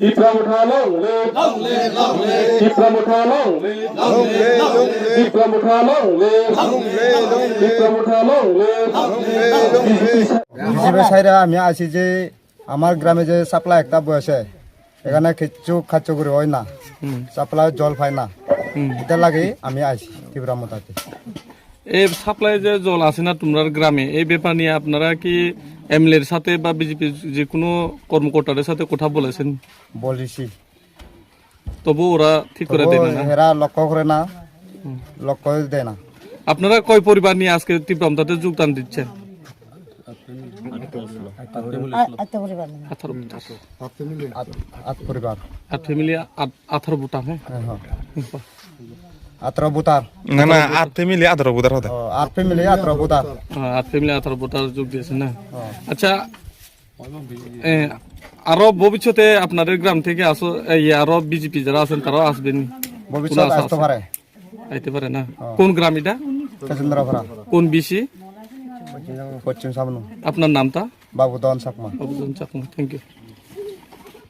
Ipram utha long le, Ipram utha long le, Ipram utha long le, Ipram utha long le, হিসেবে সাইরা আমি আছি যে আমার গ্রামে যে সাপ্লাই একটা বসে এখানে কিছু খাচ্ছ করে হয় না, সাপ্লাই জল পায় না, এটা লাগে আমি আইছি তীব্রামতাতে। এই সাপ্লাই যে জল আছে না তোমরা গ্রামে, এই ব্যাপার নিয়ে আপনারা কি এমএলএর সাথে বা বিজেপি যে কোনো কর্মকর্তাদের সাথে কথা বলেছেন? বলেছি, তবু ওরা ঠিক করে দেয় না? এরা লক্ষ্য করে না, লক্ষ্য দেয় না। আপনারা কয় পরিবার নিয়ে আজকে তীব্রামতাতে যোগদান দিচ্ছেন? 8 পরিবার, 8 ফ্যামিলি, 18 ভোটার। হ্যাঁ, 18 ভোটার না না 8 ফ্যামিলি 18 ভোটার হতে 8 ফ্যামিলি 18 ভোটার। 8 ফ্যামিলি 18 ভোটার যোগ দিয়েছেন না? আচ্ছা, আরো ভবিষ্যতে আপনাদের গ্রাম থেকে আরো বিজেপি যারা আছেন তারাও আসবেন? ভবিষ্যৎ আসতে পারে, আইতে পারে না? কোন গ্রাম এটা? কেন্দ্রপাড়া, কোন বিসি? পশ্চিম সামনু। আপনার নামটা? বাবুদন চাকমা। Thank you.